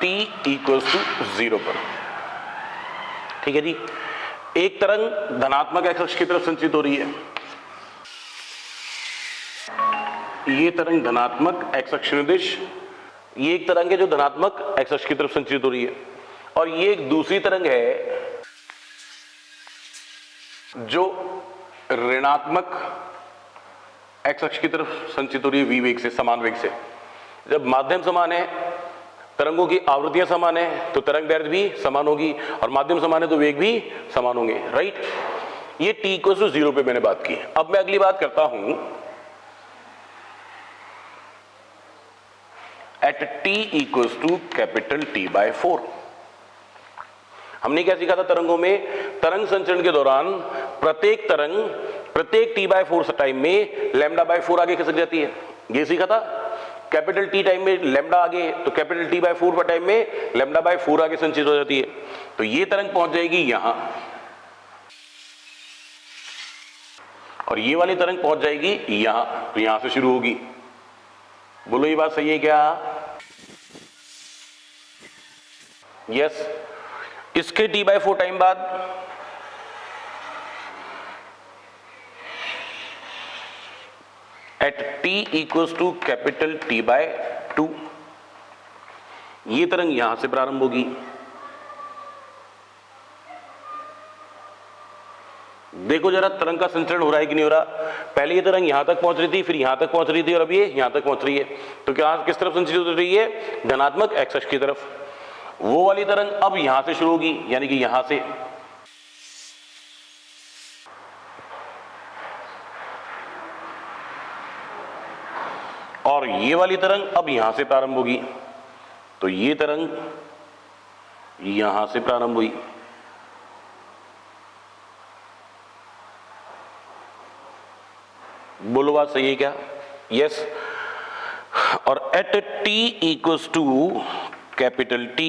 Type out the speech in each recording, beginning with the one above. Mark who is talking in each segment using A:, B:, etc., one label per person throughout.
A: t equals to 0 पर। ठीक है जी, एक तरंग धनात्मक एक्स अक्ष की तरफ संचित हो रही है, ये तरंग धनात्मक एक्स अक्ष निर्देश, ये एक तरंग है जो धनात्मक एक्स अक्ष की तरफ संचित हो रही है, और ये एक दूसरी तरंग है जो ऋणात्मक एक्स अक्ष की तरफ संचित हो रही है v वेग से, समान वेग से। जब माध्यम समान है, तरंगों की आवृत्तियां समान है, तो तरंग दैर्ध्य भी समान होगी, और माध्यम समान है तो वेग भी समान होंगे, राइट। ये t इक्वल टू 0 पे मैंने बात की। अब मैं अगली बात करता हूं, at t equals to capital T by 4। हमने क्या सीखा था तरंगों में? तरंग संचरण के दौरान प्रत्येक तरंग प्रत्येक t बाय 4 टाइम में लैम्डा बाय 4 आगे खिसक जाती है, ये सीखा था। कैपिटल T टाइम में लैम्डा आगे, तो कैपिटल T बाय 4 टाइम में लैम्डा बाय 4 आगे संचित हो जाती है। तो ये तरंग पहुंच जाएगी यहां, और ये वाली तरंग पहुंच जाएगी यहां, तो यहां से शुरू होगी। बोलो ये बात सही है क्या? यस। इसके t बाय 4 टाइम बाद at t equals to capital T by 2 ये तरंग यहां से प्रारंभ होगी। देखो जरा तरंग का संचरण हो रहा है कि नहीं हो रहा। पहले ये तरंग यहां तक पहुंच रही थी, फिर यहां तक पहुंच रही थी, और अब ये यहां तक पहुंच रही है। तो क्या किस तरफ संचित हो रही है? धनात्मक एक्स अक्ष की तरफ। वो वाली तरंग अब यहां से शुरू होगी, यानी कि यहां से, और ये वाली तरंग अब यहां से प्रारंभ होगी। तो ये तरंग यहां से प्रारंभ हुई, बोलो बात सही है क्या? यस। और at t equals to capital T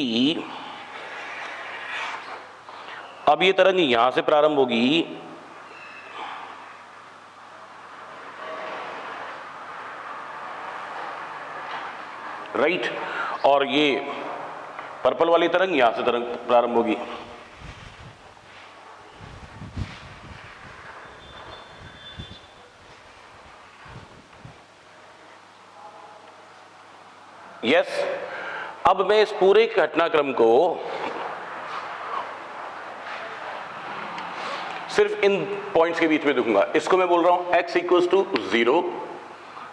A: अब ये तरंग यहां से प्रारंभ होगी, राइट, और ये पर्पल वाली तरंग यहां से तरंग प्रारंभ होगी। यस। अब मैं इस पूरे घटनाक्रम को सिर्फ इन पॉइंट्स के बीच में देखूंगा। इसको मैं बोल रहा हूं x इक्वल्स टू 0,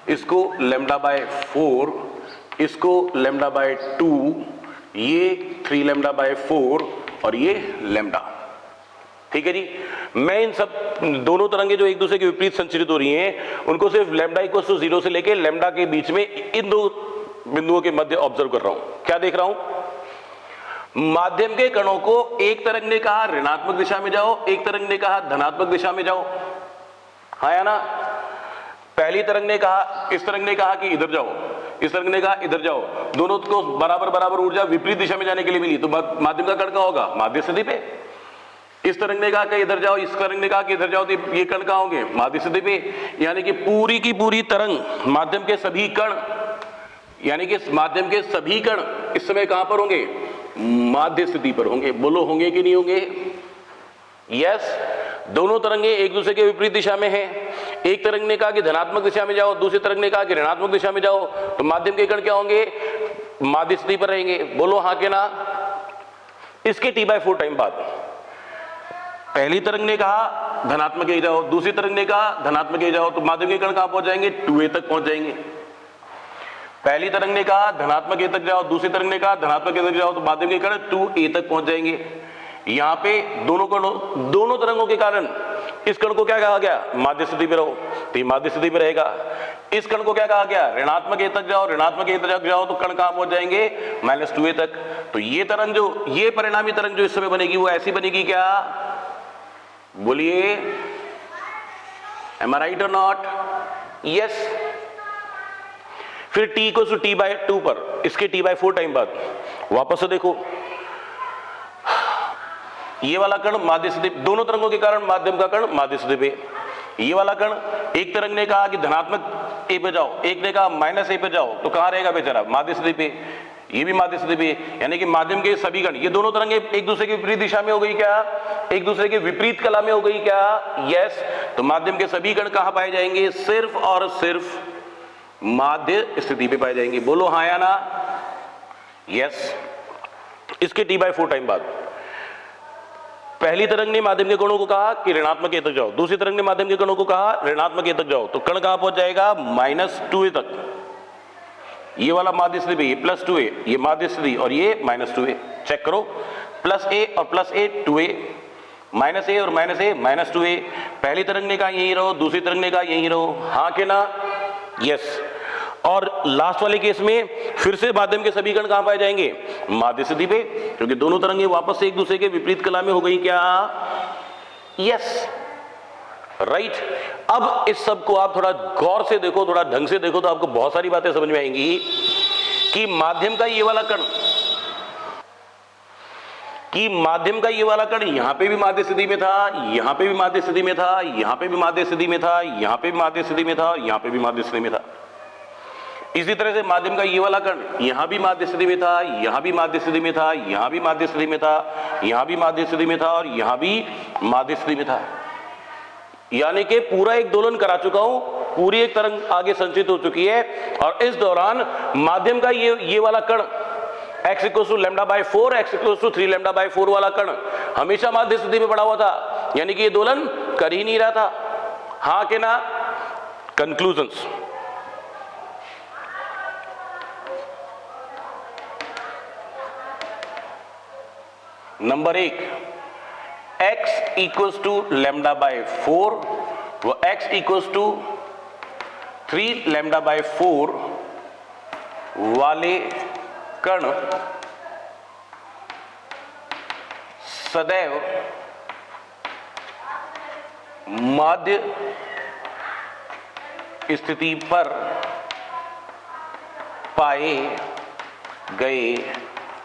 A: इसको लैम्डा बाय 4, इसको लैम्डा बाय 2, ये 3 लैम्डा बाय 4, और ये लैम्डा। ठीक है जी। मैं इन सब दोनों तरंगे जो एक दूसरे के विपरीत संचरित हो रही हैं, उनको सिर्फ लैम्डा इक्वल्स टू 0 से लेके लैम्डा के बीच में इन दो बिंदुओं के मध्य ऑब्जर्व कर रहा हूं। क्या देख रहा हूं? माध्यम के कणों को एक तरंग ने कहा ऋणात्मक दिशा में जाओ, एक तरंग ने कहा धनात्मक दिशा में जाओ, हाँ या ना? पहली तरंग ने कहा, इस तरंग ने कहा कि इधर जाओ, इस तरंग ने कहा इधर जाओ, दोनों को बराबर बराबर ऊर्जा विपरीत दिशा में जाने के लिए मिली। तो माध्यम का कण कहां होगा? माध्य स्थिति पे। इस तरंग ने कहा कि इधर जाओ, इस तरंग ने कहा कि इधर जाओ, तो ये कण कहां होंगे? माध्य स्थिति पे। यानी कि पूरी की पूरी तरंग, माध्यम के सभी कण, यानी कि माध्यम के सभी कण इस समय कहां पर होंगे? माध्य स्थिति पर होंगे। बोलो होंगे कि नहीं होंगे? यस। दोनों तरंगे एक दूसरे के विपरीत दिशा में हैं। एक तरंग ने कहा कि धनात्मक दिशा में जाओ, दूसरी तरंग ने कहा कि ऋणात्मक दिशा में जाओ, तो माध्यम के कण क्या होंगे? माध्य स्थिति पर रहेंगे। बोलो हाँ के ना? इसके t बाय 4 टाइम बाद पहली तरंग ने कहा धनात्मक ए जाओ, दूसरी तरंग ने कहा धनात्मक ए जाओ, तो माध्यम के कण कहां पहुंच जाएंगे? 2a तक पहुंच जाएंगे। पहली तरंग ने कहा धनात्मक ए तक जाओ, दूसरी तरंग ने कहा धनात्मक ए तक जाओ, तो माध्यम के कण 2a तक पहुंच जाएंगे। यहां पे दोनों तरंगों के कारण इस कण को क्या कहा गया? माध्य स्थिति पे रहो, तो ये माध्य स्थिति पे रहेगा। इस कण को क्या कहा गया? ऋणात्मक ए तक जाओ, ऋणात्मक ए तक जाओ, तो कण कहां पहुंच जाएंगे? -2a तक। तो ये तरंग जो, ये परिणामी तरंग जो इस समय बनेगी, वो ऐसी बनेगी क्या? बोलिए, एम आई राइट और नॉट? यस। फिर t equal to t by 2 पर इसके t बाय 4 टाइम बाद वापस से देखो, ये वाला कण माध्य स्थिति, दोनों तरंगों के कारण माध्यम का कण माध्य स्थिति पे। ये वाला कण, एक तरंग ने कहा कि धनात्मक ए पे जाओ, एक ने कहा -a पे जाओ, तो कहां रहेगा बेचारा? माध्य स्थिति पे। ये भी माध्य स्थिति पे, यानी कि माध्यम के सभी कण, ये दोनों तरंगे एक दूसरे के विपरीत दिशा में हो गई क्या, एक दूसरे के विपरीत कला में हो गई क्या, यस। तो माध्यम के सभी कण कहां पाए जाएंगे, सिर्फ और सिर्फ माध्य स्थिति पे पाए जाएंगे। बोलो हाँ या ना, यस। इसके t/4 टाइम बाद पहली तरंग ने माध्यम के कणों को कहा कि ऋणात्मक a तक जाओ, दूसरी तरंग ने माध्यम के कणों को कहा ऋणात्मक a तक जाओ, तो कण कहां पहुंच जाएगा, -2a तक। ये वाला माध्य स्थिति पे, ये +2a, ये माध्य स्थिति और ये -2a, चेक करो, +a और +a 2a, -a और -a -2a। पहली तरंग ने कहा यहीं रहो, दूसरी तरंग ने कहा यहीं रहो, हाँ के ना, यस। और लास्ट वाले केस में फिर से माध्यम के सभी कण कहां पाए जाएंगे, माध्य स्थिति पे, क्योंकि दोनों तरंगे वापस से एक दूसरे के विपरीत कला में हो गई क्या, यस, राइट। अब इस सब को आप थोड़ा गौर से देखो, थोड़ा ढंग से देखो, तो आपको बहुत सारी बातें समझ में आएंगी कि माध्यम का ये वाला कण, यहां पे भी माध्य स्थिति में था, यहां पे भी माध्य स्थिति में था, यहां पे भी माध्य स्थिति में था, यहां पे भी माध्य स्थिति में था, यहां पे भी माध्य स्थिति में था। इसी तरह से माध्यम का ये वाला कण यहां भी माध्य स्थिति में था, यहां भी माध्य स्थिति में था, यहां भी माध्य स्थिति में था, यहां भी माध्य स्थिति में था और यहां भी माध्य स्थिति में था। यानी कि पूरा एक दोलन करा चुका हूं, पूरी एक तरंग आगे संचित हो चुकी है, और इस दौरान माध्यम का ये वाला कण x = λ/4, x = 3λ/4 वाला कण हमेशा माध्य स्थिति में पड़ा हुआ था, यानी कि ये दोलन कर ही नहीं रहा था, हाँ के ना। कंक्लूजन्स, नंबर 1, x = λ/4 व x = 3λ/4 वाले कण सदैव माध्य स्थिति पर पाए गए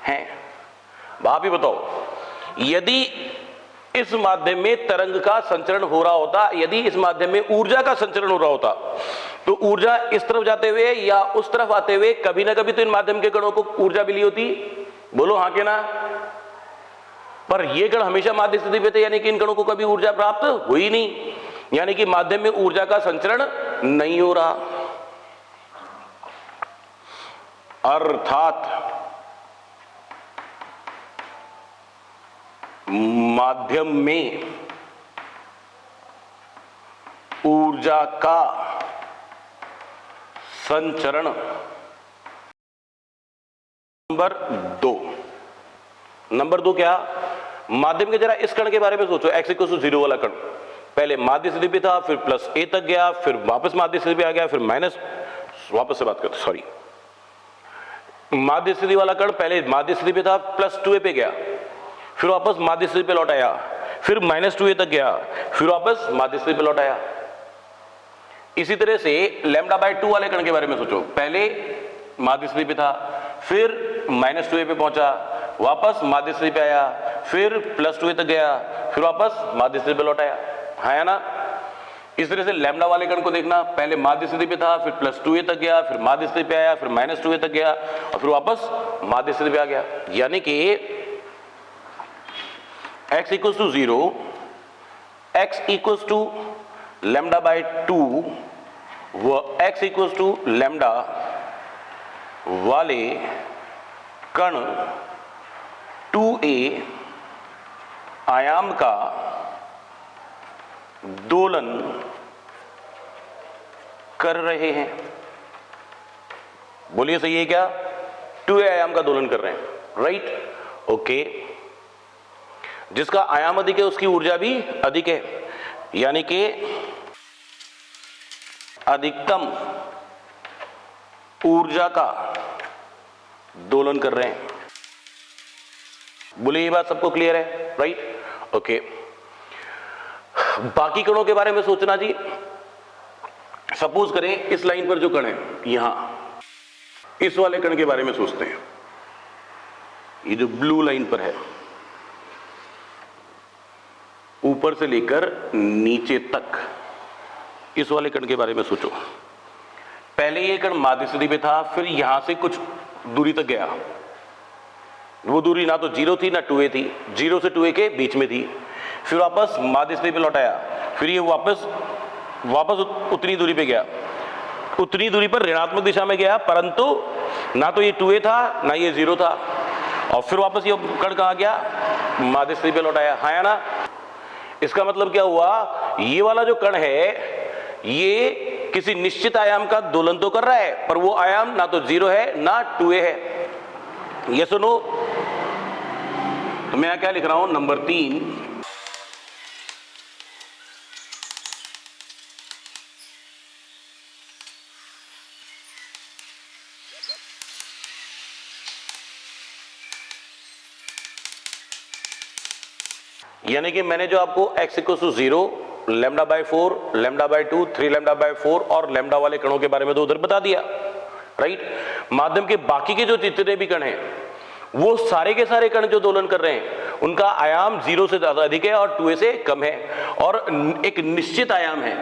A: हैं। आप ही बताओ, यदि इस माध्यम में तरंग का संचरण हो रहा होता, यदि इस माध्यम में ऊर्जा का संचरण हो रहा होता, तो ऊर्जा इस तरफ जाते हुए या उस तरफ आते हुए कभी ना कभी तो इन माध्यम के कणों को ऊर्जा मिली होती, बोलो हाँ के ना। पर ये कण हमेशा माध्य स्थिति पे थे, यानी कि इन कणों को कभी ऊर्जा प्राप्त हुई नहीं, यानी कि माध्यम में ऊर्जा का संचरण नहीं हो रहा। अर्थात माध्यम में ऊर्जा का संचरण। नंबर 2 क्या, माध्यम के जरा इस कण के बारे में सोचो, x = 0 वाला कण पहले माध्य स्थिति पे था, फिर +a तक गया, फिर वापस माध्य स्थिति पे आ गया, फिर माइनस, वापस से बात करते, सॉरी, माध्य स्थिति वाला कण पहले माध्य स्थिति पे था, +2a पे गया, फिर वापस माध्य स्थिति पे लौट आया, फिर -2a तक गया, फिर वापस माध्य स्थिति पे लौट आया। इसी तरह से λ/2 वाले कण के बारे में सोचो, पहले माध्य स्थिति पे था, फिर -2a पे पहुंचा, वापस माध्य स्थिति पे आया, फिर +2a तक गया, फिर वापस माध्य स्थिति पे लौट आया, है ना। इस तरह से लैम्डा वाले कण को देखना, पहले माध्य स्थिति पे था, फिर +2a तक गया, फिर माध्य स्थिति पे आया, फिर -2a तक गया और फिर वापस माध्य स्थिति पे आ गया। यानी कि x = 0, x = λ/2 व x = λ वाले कण 2a आयाम का दोलन कर रहे हैं। बोलिए सही है क्या, 2a आयाम का दोलन कर रहे हैं, राइट, ओके। जिसका आयाम अधिक है उसकी ऊर्जा भी अधिक है, यानी कि अधिकतम ऊर्जा का दोलन कर रहे हैं। बोलिए ये बात सबको क्लियर है, राइट, ओके। बाकी कणों के बारे में सोचना जी, सपोज करें इस लाइन पर जो कण है यहां, इस वाले कण के बारे में सोचते हैं, ये जो ब्लू लाइन पर है, ऊपर से लेकर नीचे तक, इस वाले कण के बारे में सोचो। पहले ये कण माध्य स्थिति पे था, फिर यहां से कुछ दूरी तक गया, वो दूरी ना तो 0 थी ना 2a थी, 0 से 2a के बीच में थी, फिर वापस माध्य स्थिति पे लौटाया, फिर ये वापस उतनी दूरी पे गया, उतनी दूरी पर ऋणात्मक दिशा में गया, परंतु ना तो ये 2a था ना ये 0 था, और फिर वापस ये कण कहाँ गया, माध्य स्थिति पे लौटाया, हाँ या ना। इसका मतलब क्या हुआ, ये वाला जो कण है ये किसी निश्चित आयाम का दोलन तो कर रहा है, पर वो आयाम ना तो 0 है ना 2a है। ये सुनो, तो मैं यहां क्या लिख रहा हूं, नंबर 3, यानी कि मैंने जो आपको x = 0, λ/4, λ/2, 3 λ/4 और लैम्डा वाले कणों के बारे में तो उधर बता दिया, राइट। माध्यम के बाकी के जो जितने भी कण हैं, वो सारे के सारे कण जो दोलन कर रहे हैं उनका आयाम 0 से ज्यादा अधिक है और 2a से कम है, और एक निश्चित आयाम है,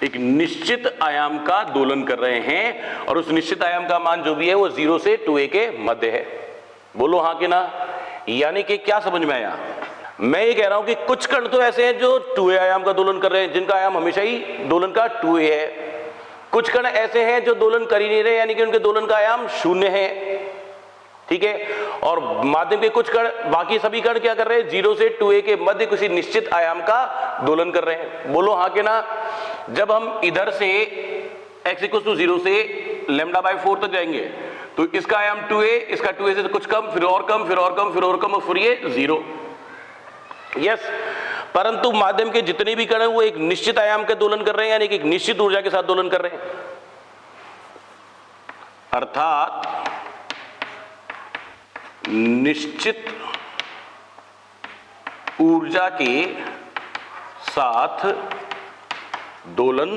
A: एक निश्चित आयाम का दोलन कर रहे हैं, और उस निश्चित आयाम का मान जो भी है वो 0 से 2a के मध्य है। बोलो हाँ कि ना। यानी कि क्या समझ में आया, मैं ये कह रहा हूं कि कुछ कण तो ऐसे हैं जो 2a आयाम का दोलन कर रहे हैं, जिनका आयाम हमेशा ही दोलन का 2a है। कुछ कण ऐसे हैं जो दोलन कर ही नहीं रहे, यानी कि उनके दोलन का आयाम 0 है, ठीक है। और माध्यम के कुछ कण, बाकी सभी कण क्या कर रहे हैं, 0 से 2a के मध्य किसी निश्चित आयाम का दोलन कर रहे हैं। बोलो हाँ कि ना। जब हम इधर से x = 0 से λ/4 तक जाएंगे तो इसका आयाम 2a, इसका 2a से कुछ कम, फिर और कम, फिर और कम, फिर और कम, और फिर ये 0। यस, परंतु माध्यम के जितने भी कण हैं वो एक निश्चित आयाम के दोलन कर रहे हैं, यानी कि एक निश्चित ऊर्जा के साथ दोलन कर रहे हैं। अर्थात निश्चित ऊर्जा के साथ दोलन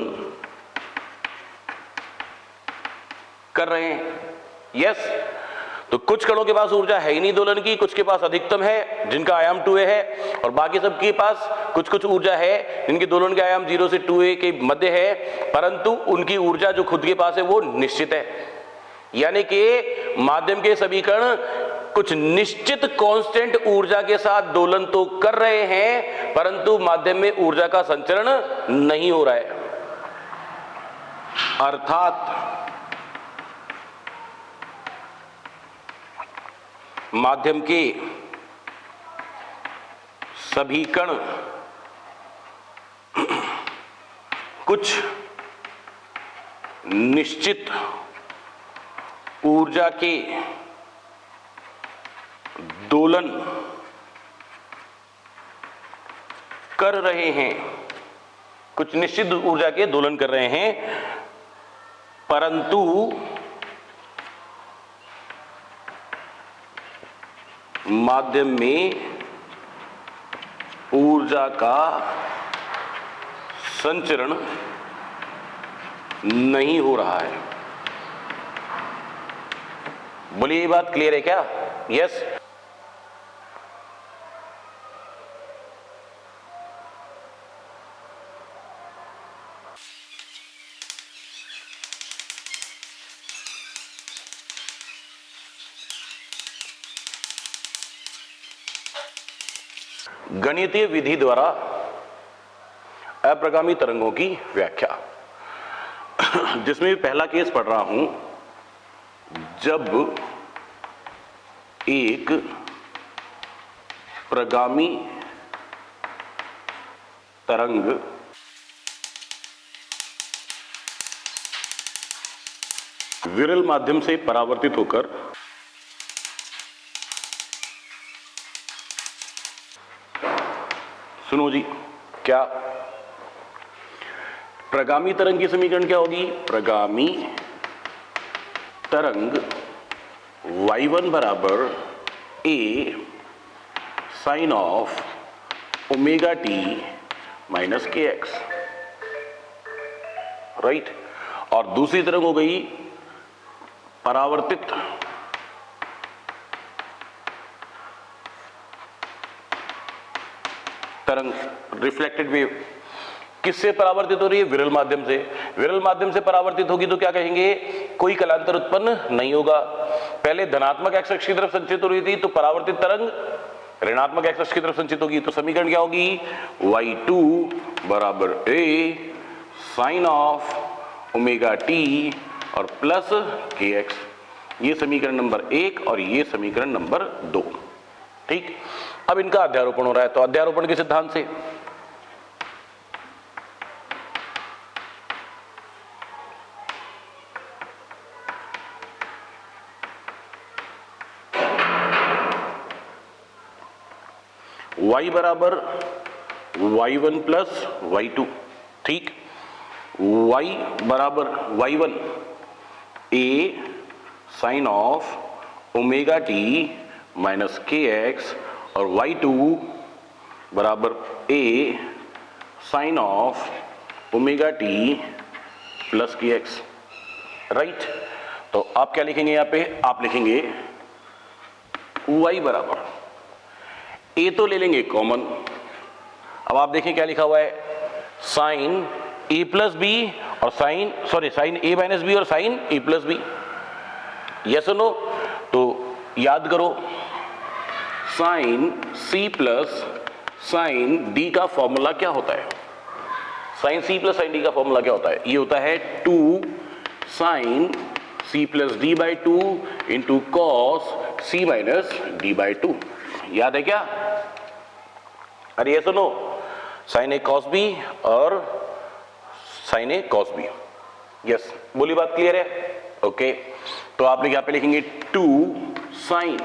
A: कर रहे हैं। यस, तो कुछ कणों के पास ऊर्जा है ही नहीं दोलन की, कुछ के पास अधिकतम है जिनका आयाम 2a है, और बाकी सब के पास कुछ कुछ ऊर्जा है जिनके दोलन के आयाम 0 से 2a के मध्य है, परंतु उनकी ऊर्जा जो खुद के पास है वो निश्चित है। यानी कि माध्यम के सभी कण कुछ निश्चित कांस्टेंट ऊर्जा के साथ दोलन तो कर रहे हैं, परंतु माध्यम में ऊर्जा का संचरण नहीं हो रहा है। अर्थात माध्यम के सभी कण कुछ निश्चित ऊर्जा के दोलन कर रहे हैं, कुछ निश्चित ऊर्जा के दोलन कर रहे हैं, परंतु माध्यम में ऊर्जा का संचरण नहीं हो रहा है। बोलिए, ये बात क्लियर है क्या? यस। गणितीय विधि द्वारा अप्रगामी तरंगों की व्याख्या, जिसमें पहला केस पढ़ रहा हूं, जब एक प्रगामी तरंग विरल माध्यम से परावर्तित होकर सुनो जी, क्या प्रगामी तरंग की समीकरण क्या होगी? प्रगामी तरंग y1 बराबर a sine of omega t minus k x, right. और दूसरी तरंग हो गई परावर्तित तरंग, रिफ्लेक्टेड वेव। किससे परावर्तित हो रही है? विरल माध्यम से। विरल माध्यम से परावर्तित होगी तो क्या कहेंगे कोई कलांतर उत्पन्न नहीं होगा। पहले धनात्मक एक्स अक्ष की तरफ संचित हो रही थी तो परावर्तित तरंग ऋणात्मक एक्स अक्ष की तरफ संचित होगी। तो समीकरण क्या होगी, y2 बराबर a sine of omega t और प्लस kx। ये समीकरण नंबर 1 और ये समीकरण नंबर 2। ठीक, अब इनका अध्यारोपण हो रहा है। तो अध्यारोपण के सिद्धांत से y बराबर y1 प्लस y2। ठीक, y बराबर y1 a sine of omega t minus kx और y2 बराबर a sine of omega t plus kx। Right, तो आप क्या लिखेंगे यहां पे, आप लिखेंगे y बराबर a तो ले लेंगे कॉमन। अब आप देखें क्या लिखा हुआ है, साइन a प्लस बी और साइन a माइनस बी और sine a plus b. Yes और नो? तो याद करो, sine c plus sine d का फॉर्मूला क्या होता है, sine c plus sine d का फॉर्मूला क्या होता है, ये होता है 2 sine c plus d by 2 into cos c minus d by 2। याद है क्या? अरे ये सुनो, साइन ए कॉस बी और sign a cos B. Yes, बोली बात क्लियर है? ओके, तो आप लोग यहां पे लिखेंगे 2 साइन,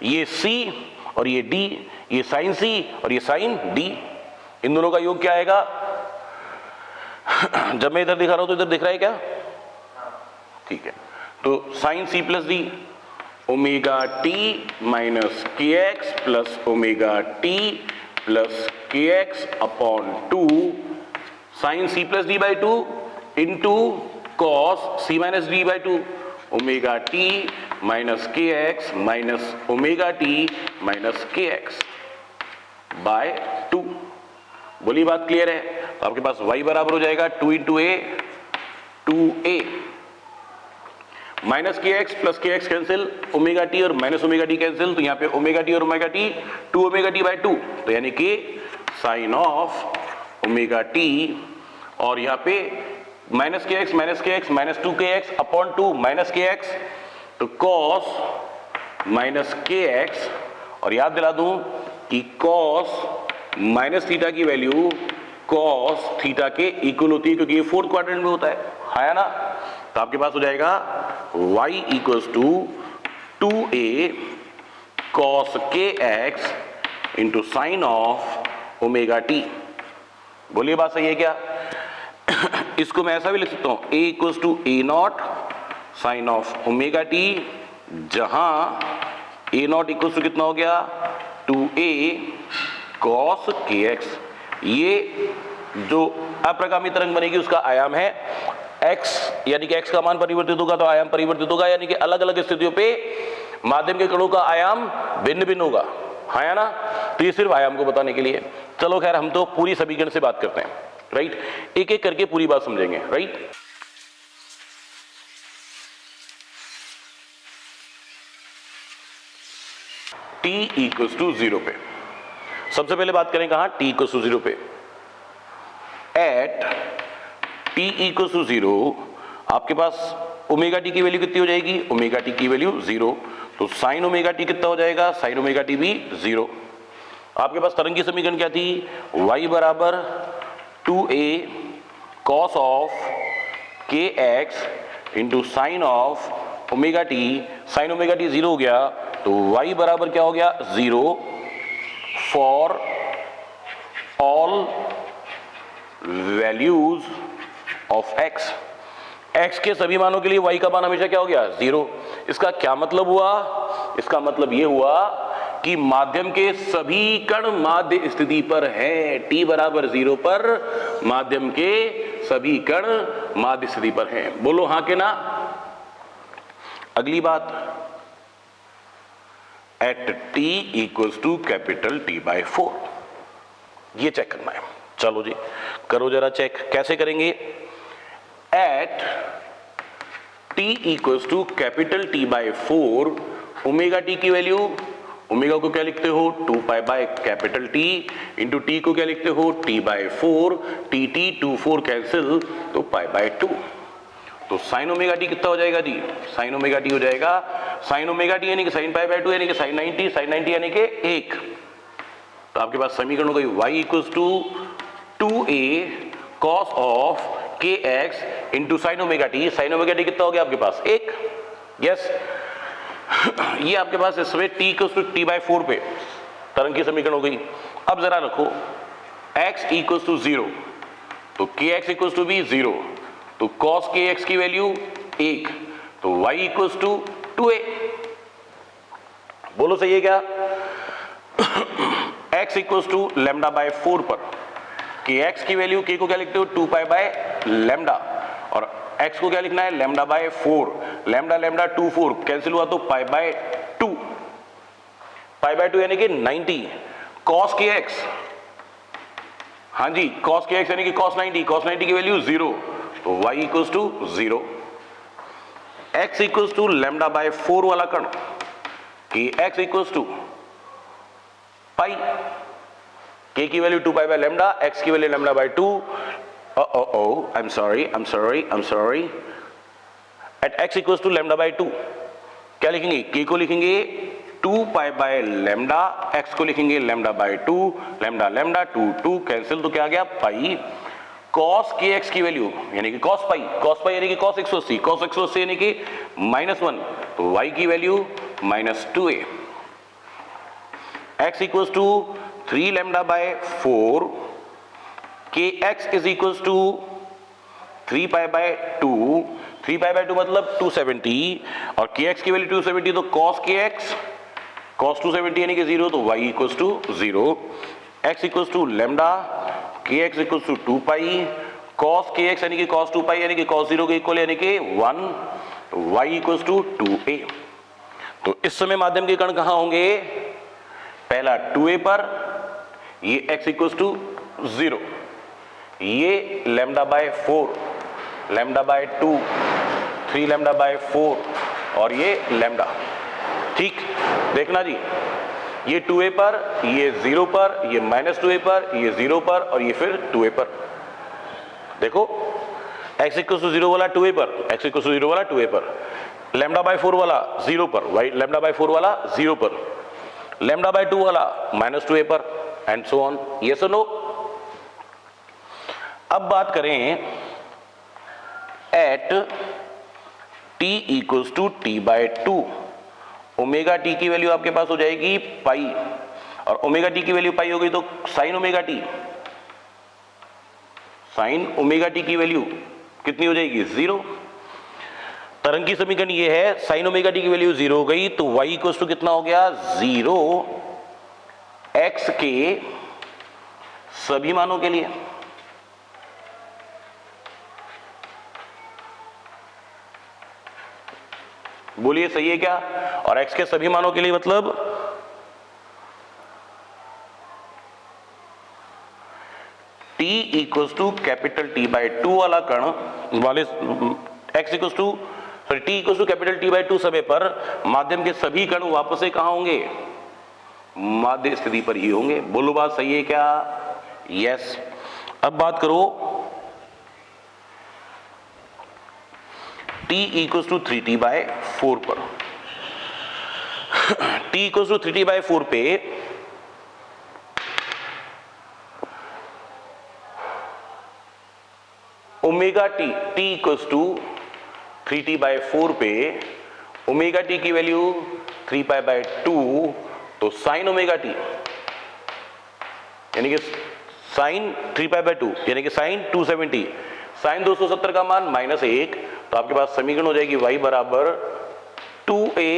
A: ये c और ये d, ये साइन c और ये साइन d, इन दोनों का योग क्या आएगा? जब मैं इधर दिखा रहा हूं तो इधर दिख रहा है क्या? ठीक है, तो sine c plus d omega t minus k x plus omega t plus k x upon 2 sine c plus d by 2 into cos c minus d by 2 omega t minus k x minus omega t minus k x by 2। बोली बात clear है? तो आपके पास y बराबर हो जाएगा 2 into ए 2a minus k x plus k x cancel, omega t और minus omega T cancel, तो यहाँ पे ओमेगा टी और omega T 2 omega T by 2, तो यानी कि साइन ऑफ ओमेगा टी और यहाँ पे माइनस के एक्स माइनस 2 के x upon 2 minus k x, तो कॉस माइनस के एक्स। और याद दिला दूं कि कॉस माइनस थीटा की वैल्यू कॉस थीटा के इक्वल होती है, क्योंकि ये 4th क्वाड्रेंट में होता है ना? तो आपके पास हो जाएगा y equals to 2a cos k x into sine of omega t. बोलिए बात सही है क्या? इसको मैं ऐसा भी लिख सकता हूं, a equals to a naught sine of omega t, जहां ए नॉट इक्वल्स टू कितना हो गया 2a कॉस के एक्स। ये जो अप्रगामी तरंग बनेगी उसका आयाम है x, यानी कि x का मान परिवर्तित होगा तो आयाम परिवर्तित होगा, यानी कि अलग अलग स्थितियों पे माध्यम के कणों का आयाम भिन्न भिन्न होगा, है ना? तो ये सिर्फ आयाम को बताने के लिए। चलो खैर, हम तो पूरी समीकरण से बात करते हैं, राइट? एक एक करके पूरी बात समझेंगे, राइट? t इक्वल्स टू 0 पे सबसे पहले बात करें, कहां? t इक्वल्स टू 0 पे। एट t इक्वल्स टू 0 आपके पास ओमेगा टी की वैल्यू कितनी हो जाएगी? ओमेगा टी की वैल्यू 0, तो साइन ओमेगा टी कितना हो जाएगा? साइन ओमेगा टी भी 0। आपके पास तरंग की समीकरण क्या थी? y बराबर 2a cos of k x into sine of omega t. Sine omega T 0 हो गया, तो y बराबर क्या हो गया? 0 for all values of x। x के सभी मानों के लिए y का मान हमेशा क्या हो गया? 0। इसका क्या मतलब हुआ? इसका मतलब यह हुआ कि माध्यम के सभी कण माध्य स्थिति पर हैं। t बराबर 0 पर माध्यम के सभी कण माध्य स्थिति पर हैं। बोलो हां के ना? अगली बात, at t equals to capital T by 4, ये चेक करना है। चलो जी, करो जरा चेक। कैसे करेंगे? At t equals to capital T by 4, omega t की वैल्यू, ओमेगा को क्या लिखते हो 2 pi by capital T, into t को क्या लिखते हो T बाय 4, टी 2 4 कैंसिल तो पाई बाय 2। तो साइन ओमेगा टी कितना हो जाएगा जी, साइन ओमेगा टी हो जाएगा, साइन ओमेगा टी यानी कि साइन पाई बाय 2 यानी कि साइन 90, साइन 90 यानी कि 1। तो आपके पास समीकरण हो गई y equals to 2a cos of k x into sine omega t. Sine omega t कितना हो गया आपके पास 1। यस ये आपके पास इसमें t equals to t by 4 पे तरंग की समीकरण हो गई। अब जरा रखो x इक्वल्स टू 0, तो के एक्स इक्वल्स टू भी 0, तो cos के एक्स की वैल्यू 1, तो y इक्वल्स टू 2a। बोलो सही है क्या? x equals to lambda by 4 पर के एक्स की वैल्यू, के को क्या लिखते हो 2 पाई बाय लैम्डा, और x को क्या लिखना है lambda by 4, lambda lambda 2 4 cancel हुआ तो पाई बाय 2, पाई बाय 2 यानी कि 90, cos के एक्स, हाँ जी cos के एक्स यानी कि cos 90 की वैल्यू 0, तो y equals to 0। x equals to lambda by 4 वाला कण कि x equals to pi, k की value 2 pi by lambda, x की value lambda by 2, I am sorry, at x equals to lambda by 2 क्या लिखेंगे, k को लिखेंगे 2 pi by lambda, x को लिखेंगे lambda by 2, lambda lambda 2 2 cancel तो क्या आ गया पाई, cos के एक्स की वैल्यू यानी कि cos पाई यानी कि cos 180 यानी कि -1, तो y की value -2a। x equals to 3 lambda by 4, k x is equals to 3 pi by 2, 3 pi by 2 मतलब 270, और के एक्स की वैल्यू 270, तो cos के एक्स cos 270 यानी कि 0, तो y equals to 0। x equals to lambda, k x equals to 2 pi, cos k x यानी कि cos 2 पाई यानी कि cos 0 के इक्वल यानी कि 1, तो y इक्वल्स टू 2a। तो इस समय माध्यम के कण कहां होंगे, पहला 2a पर, ये x इक्वल्स टू 0, ये lambda by 4, lambda by 2, 3 lambda by 4 और ये लैम्डा। ठीक देखना जी, ये 2a पर, ये 0 पर, ये -2a पर, ये 0 पर और ये फिर 2a पर। देखो x इक्वल्स टू 0 वाला 2a पर, x इक्वल्स टू 0 वाला 2a पर, लैम्डा बाय 4 वाला 0 पर, y लैम्डा बाय 4 वाला 0 पर, लैम्डा बाय 2 वाला -2a पर, एंड सो ऑन। यस और नो? अब बात करें at t equals to t by 2, omega t की वैल्यू आपके पास हो जाएगी पाई, और ओमेगा टी की वैल्यू पाई हो गई तो sine omega t, sine omega t की वैल्यू कितनी हो जाएगी 0। तरंग की समीकरण ये है, साइन ओमेगा टी की वैल्यू 0 हो गई तो y इक्वल्स टू कितना हो गया 0 x के सभी मानों के लिए। बोलिए सही है क्या? और x के सभी मानों के लिए मतलब t equals to capital T by 2 वाला कण वाले x equals to t equals to capital T by 2 समय पर माध्यम के सभी कण वापस से कहां होंगे, माध्य स्थिति पर ही होंगे। बोलो बात सही है क्या? यस। अब बात करो t equals to 3t by 4 पर, t equals to 3t by 4 पे omega t, t equals to 3t by 4 पे ओमेगा टी की वैल्यू 3 पाई बाय 2, तो साइन ओमेगा टी यानी कि साइन 3 पाई बाय 2 यानी कि साइन 270, साइन 270 का मान -1, तो आपके पास समीकरण हो जाएगी y बराबर 2a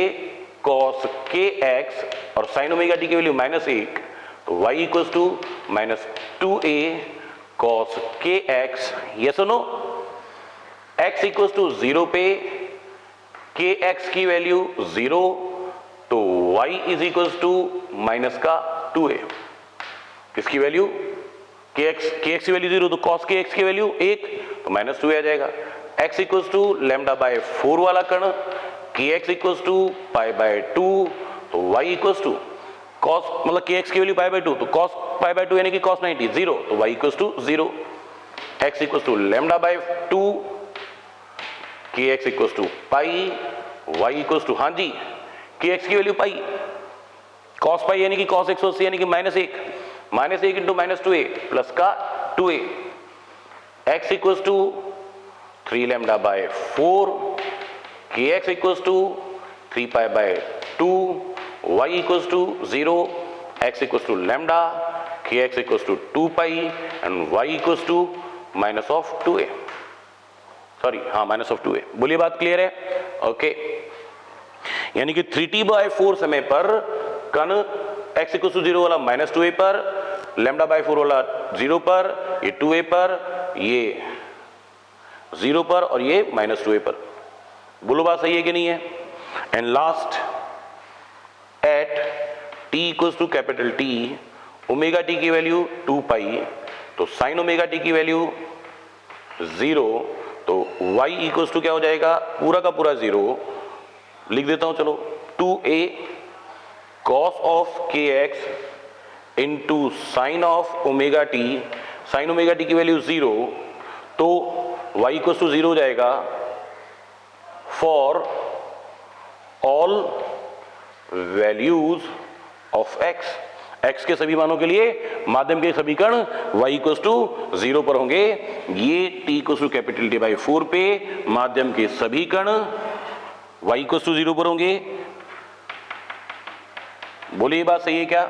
A: cos kx और साइन ओमेगा टी की वैल्यू -1, तो y equals to -2a cos kx। Yes और नो? x इक्वल्स टू 0 पे kx की वैल्यू 0, तो y is equals to -2a, किसकी वैल्यू kx की वैल्यू 0, तो cos kx की वैल्यू 1, तो -2 आ जाएगा। x equals to lambda by 4 वाला कण kx equals to pi by 2, तो y इक्वल्स टू cos, मतलब kx की वैल्यू पाई बाय 2, तो cos पाई बाय 2 यानी कि cos 90 0, तो y equals to 0, x equals to lambda by 2, kx equals to pi, y equals to, हाँ जी kx की वैल्यू पाई, cos पाई यानी कि cos 180 यानी कि -1 इंटू -2a प्लस का 2a, x equals to 3 lambda by 4, kx equals to 3 pi by 2, y equals to 0, x equals to lambda, kx equals to 2 pi and y equals to minus of 2a, sorry हाँ minus of 2a। बोलिए बात clear है? Okay, यानी कि 3t/4 समय पर कण x equals to 0 वाला -2a पर, लैम्डा बाय 4 वाला 0 पर, ये 2a पर, ये 0 पर और ये -2a पर। बोलो बात सही है कि नहीं है? And last at t equals to capital T, omega t की वैल्यू 2 पाई, तो साइन ओमेगा t की वैल्यू 0, तो y इक्वल्स टू क्या हो जाएगा? पूरा का पूरा 0, लिख देता हूं चलो, 2a cos of kx into sine of omega t, sign omega t की वैल्यू 0, तो y इक्वल्स टू 0 हो जाएगा for all values of x के सभी मानों के लिए माध्यम के सभी कण y इक्वल्स टू 0 पर होंगे। ये t equals to capital T by 4 पे माध्यम के सभी कण y इक्वल्स टू 0 पर होंगे। बोलिए बात सही है क्या?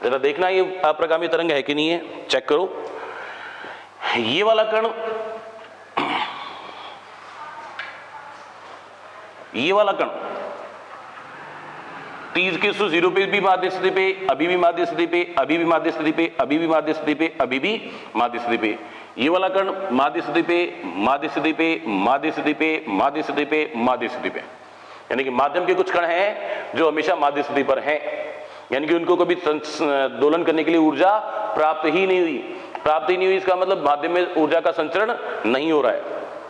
A: जरा देखना ये अप्रगामी तरंग है कि नहीं है, चेक करो। ये वाला कण, ये वाला कण t इक्वल्स टू 0 पे भी माध्य स्थिति पे, अभी भी माध्य स्थिति पे, अभी भी माध्य स्थिति पे, अभी भी माध्य स्थिति पे, अभी भी माध्य स्थिति पे। ये वाला कण माध्य स्थिति पे, माध्य स्थिति पे, माध्य स्थिति पे, माध्य स्थिति पे, माध्य स्थिति पे, यानी कि माध्यम के कुछ कण हैं जो हमेशा माध्य स्थिति पर हैं, यानी कि उनको कभी दोलन करने के लिए ऊर्जा प्राप्त ही नहीं हुई। इसका मतलब माध्यम में ऊर्जा का संचरण नहीं हो रहा है,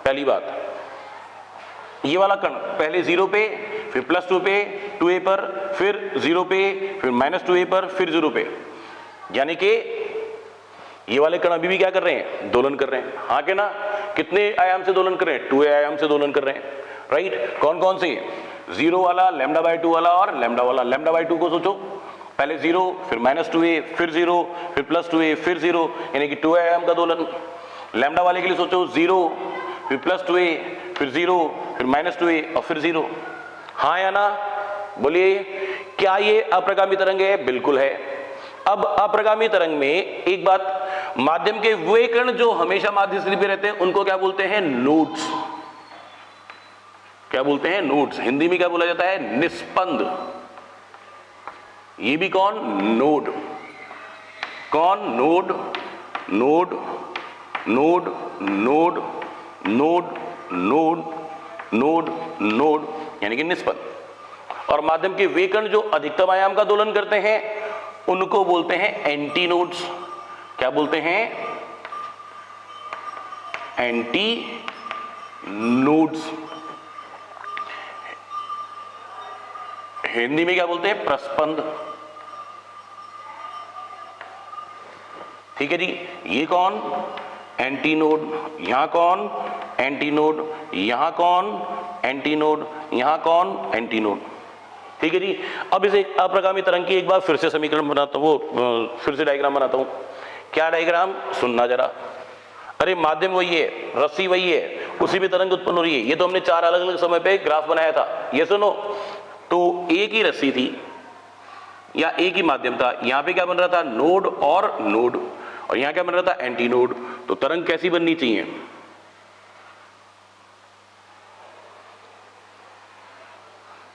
A: पहली बात। ये वाला कण पहले 0 पे, फिर +2 पे, 2a पर, फिर 0 पे, फिर -2a पर, फिर 0 पे, यानी कि ये वाले कण अभी भी क्या कर रहे हैं? दोलन कर रहे हैं, हाँ के ना? कितने आयाम से दोलन कर रहे हैं? 2a आयाम से दोलन कर रहे हैं, राइट। कौन कौन से? 0 वाला, लैम्डा बाय 2 वाला और लैम्डा वाला। लैम्डा बाय 2 को सोचो, पहले 0, फिर -2a, फिर 0, फिर +2a, फिर 0, यानी कि 2 आयाम का दोलन। लैम्डा वाले के लिए सोचो 0, फिर +2a, फिर 0, फिर -2a और फिर 0, हाँ या ना? बोलिए, क्या ये अप्रगामी तरंग है? बिल्कुल है। अब अप्रगामी तरंग में एक बात, माध्यम के वे कण जो हमेशा माध्य स्थिति पे रहते हैं उनको क्या बोलते हैं? नोड्स। क्या बोलते हैं? नोड्स। हिंदी में क्या बोला जाता है? निस्पंद। ये भी कौन? नोड। कौन? Node, node, node, node, node, node, node, node, यानी कि निस्पंद। और माध्यम के वे कण जो अधिकतम आयाम का दोलन करते हैं उनको बोलते हैं एंटी नोड्स। क्या बोलते हैं? Anti nodes. हिंदी में क्या बोलते हैं? प्रस्पंद। ठीक है जी। ये कौन? Anti node. यहां कौन? Anti node. यहां कौन? Anti node. यहां कौन? Anti node. ठीक है जी। अब इसे अप्रगामी तरंग की एक बार फिर से समीकरण बनाता हूं, फिर से डायग्राम बनाता हूं। क्या डायग्राम? सुनना जरा। अरे माध्यम वही है, रस्सी वही है, उसी में तरंग उत्पन्न हो रही है। ये तो हमने 4 अलग अलग समय पे ग्राफ बनाया था, ये सुनो। तो एक ही रस्सी थी या एक ही माध्यम था, यहां पे क्या बन रहा था? नोड और नोड, और यहां क्या बन रहा था? Anti node. तो तरंग कैसी बननी चाहिए?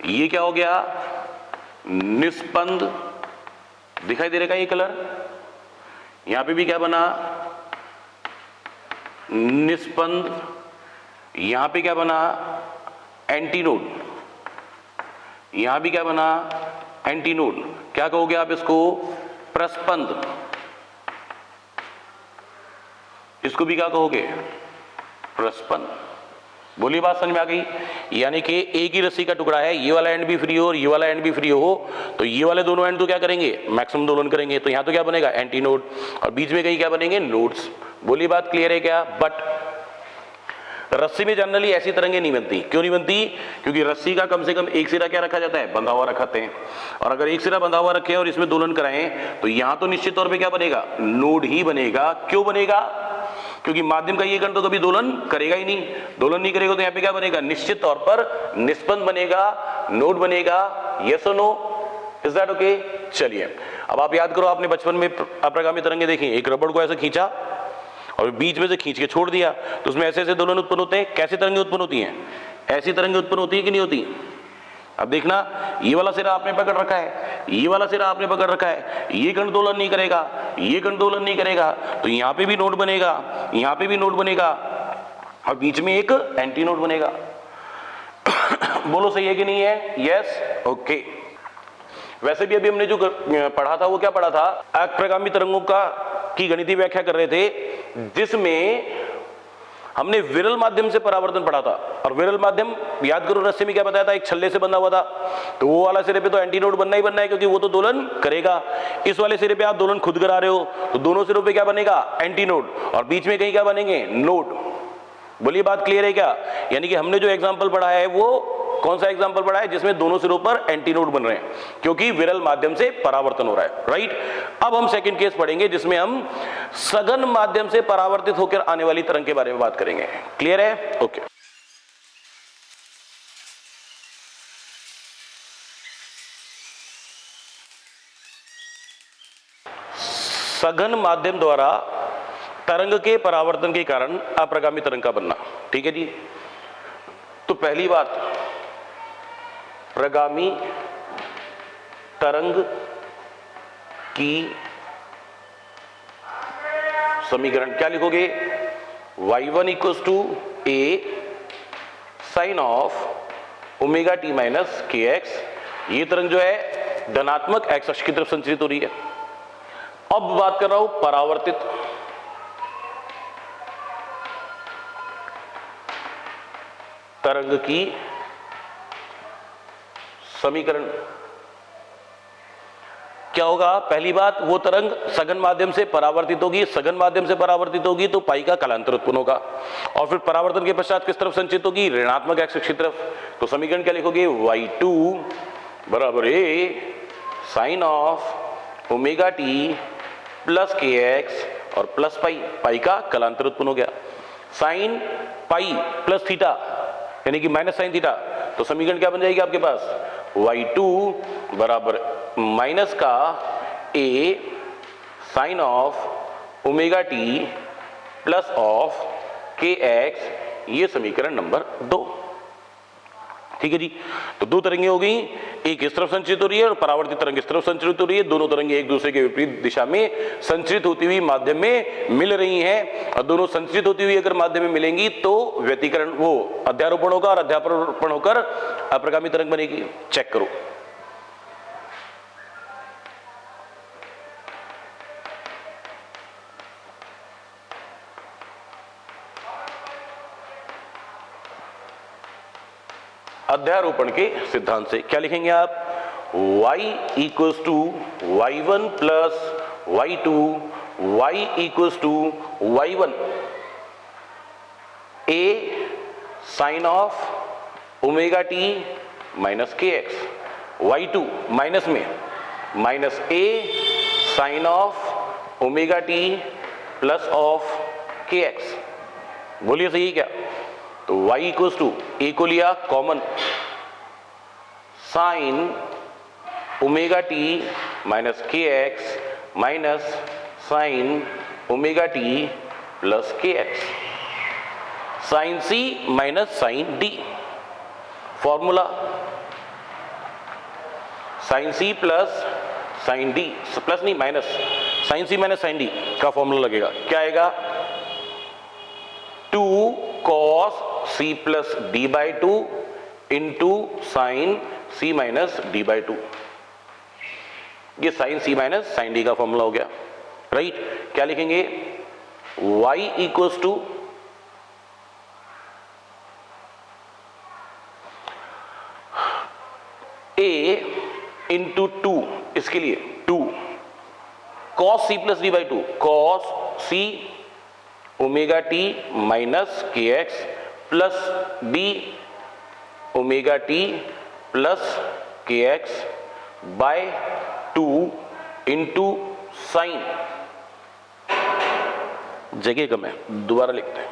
A: ये क्या हो गया? निस्पंद। दिखाई दे रहा है ये कलर? यहां पे भी क्या बना? निस्पंद। यहां पे क्या बना? Anti node. यहां भी क्या बना? Anti node. क्या कहोगे आप इसको? प्रस्पंद। इसको भी क्या कहोगे? प्रस्पंद। बोलिए बात समझ में आ गई। यानी कि एक ही रस्सी का टुकड़ा है, ये वाला एंड भी फ्री हो और ये वाला एंड भी फ्री हो, तो ये वाले दोनों एंड तो क्या करेंगे, मैक्सिमम दोलन करेंगे। तो यहां तो क्या बनेगा, एंटी नोड, और बीच में कहीं क्या बनेंगे, नोड्स। बोलिए बात क्लियर है क्या। बट रस्सी में जनरली ऐसी तरंगें नहीं बनती। क्यों नहीं बनती, क्योंकि रस्सी का कम से कम एक सिरा क्या रखा जाता है, बंधा हुआ रखते हैं। और अगर एक सिरा बंधा हुआ रखे और इसमें दोलन कराएं तो यहां तो निश्चित तौर पे क्या बनेगा, नोड ही बनेगा। क्यों बनेगा, क्योंकि माध्यम का ये कण तो कभी दोलन करेगा ही नहीं। दोलन नहीं करेगा तो यहाँ पे क्या बनेगा, निश्चित तौर पर निष्पंद बनेगा, नोड बनेगा। यस और नो, इज दैट ओके। चलिए अब आप याद करो, आपने बचपन में अप्रगामी तरंगे देखी। एक रबड़ को ऐसे खींचा और बीच में से खींच के छोड़ दिया तो उसमें ऐसे ऐसे दोलन उत्पन्न होते हैं। कैसी तरंगे उत्पन्न होती हैं, ऐसी तरंगे उत्पन्न होती है कि नहीं होती। अब देखना, ये वाला सिरा आपने पकड़ रखा है, ये वाला सिरा आपने पकड़ रखा है, ये कण दोलन नहीं करेगा, ये कण दोलन नहीं करेगा, तो यहां पे भी नोड बनेगा, यहां पे भी नोड बनेगा, और बीच में एक एंटी नोड बनेगा। बोलो सही है कि नहीं है। Yes okay. वैसे भी अभी हमने जो पढ़ा था वो क्या पढ़ा था, अप्रगामी तरंगों का की गणितीय व्याख्या कर रहे थे, जिसमें हमने विरल माध्यम से परावर्तन पढ़ा था। और विरल माध्यम याद करो, रस्सी में क्या बताया था, एक छल्ले से बंधा हुआ था, तो वो वाला सिरे पे तो एंटी नोड बनना ही बनना है, क्योंकि वो तो दोलन करेगा। इस वाले सिरे पे आप दोलन खुद करा रहे हो, तो दोनों सिरों पे क्या बनेगा, एंटी नोड, और बीच में कहीं क्या बनेंगे, नोड। बोलिए बात क्लियर है क्या। यानी कि हमने जो एग्जाम्पल पढ़ा है वो कौन सा एग्जाम्पल पढ़ा है, जिसमें दोनों सिरों पर एंटी नोड बन रहे हैं, क्योंकि विरल माध्यम से परावर्तन हो रहा है, राइट। अब हम सेकंड केस पढ़ेंगे, जिसमें हम सघन माध्यम से परावर्तित होकर आने वाली तरंग के बारे में बात करेंगे। क्लियर है, ओके। सघन माध्यम द्वारा तरंग के परावर्तन के कारण अप्रगामी तरंग का बनना। ठीक है जी। तो पहली बात, प्रगामी तरंग की समीकरण क्या लिखोगे, y1 equals to a sine of omega t minus k x. ये तरंग जो है धनात्मक एक्स अक्ष की तरफ संचरित हो रही है। अब बात कर रहा हूं परावर्तित तरंग की समीकरण क्या होगा। पहली बात, वो तरंग सघन माध्यम से परावर्तित होगी, सघन माध्यम से परावर्तित होगी तो पाई का कालांतर उत्पन्न होगा, और फिर परावर्तन के पश्चात किस तरफ संचित होगी, ऋणात्मक एक्स अक्ष की तरफ। तो समीकरण क्या लिखोगे, y2 बराबर a sine of omega t plus k x और प्लस पाई, पाई का कालांतर उत्पन्न हो गया। साइन पाई प्लस थीटा यानी कि माइनस साइन थीटा, तो समीकरण क्या बन जाएगी आपके पास, y2 बराबर माइनस का a sine of omega t plus of k x. ये समीकरण नंबर 2। ठीक है जी। तो दो तरंगे हो गई, एक इस तरफ संचरित हो रही है और परावर्तित तरंग इस तरफ संचरित हो रही है। दोनों तरंगे एक दूसरे के विपरीत दिशा में संचरित होती हुई माध्यम में मिल रही हैं, और दोनों संचरित होती हुई अगर माध्यम में मिलेंगी तो व्यतिकरण वो अध्यारोपण होगा, और अध्यारोपण होकर अप्रगामी तरंग बनेगी। चेक करो, अध्यारोपण के सिद्धांत से क्या लिखेंगे आप, y equals to y1 plus y2, y equals to y1 a sine of omega t minus k x, y2 minus में minus a sine of omega t plus of k x. बोलिए सही है क्या। तो y इक्वल्स टू ए को लिया common, sine omega t minus k x minus sine omega t plus k x, sine c minus sine d. Formula sine c plus sine d, plus नहीं minus, sine c minus sine d का formula लगेगा। क्या आएगा, 2 cos c plus d by two इंटू sine c minus d by two. ये sine c minus sine d का formula हो गया, राइट। क्या लिखेंगे, y इक्वल्स टू इंटू 2, इसके लिए 2 cos c plus d by 2, cos c omega t minus k x plus d omega t plus k x by 2 into sine, जगह कम है, दोबारा लिखते हैं।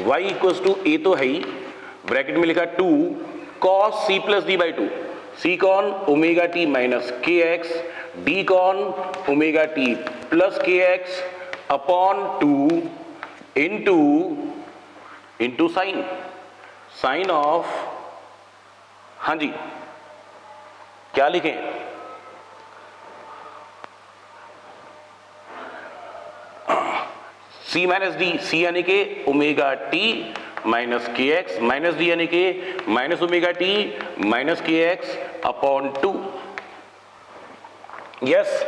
A: y इक्वल्स टू ए तो है ही, ब्रैकेट में लिखा 2 cos c plus d by 2, c con omega t minus k x, d con omega t plus k x upon 2 into sine of, हाँ जी क्या लिखें, c माइनस डी, सी यानी के omega t minus k x, minus D यानी के minus omega t minus k x upon 2। Yes,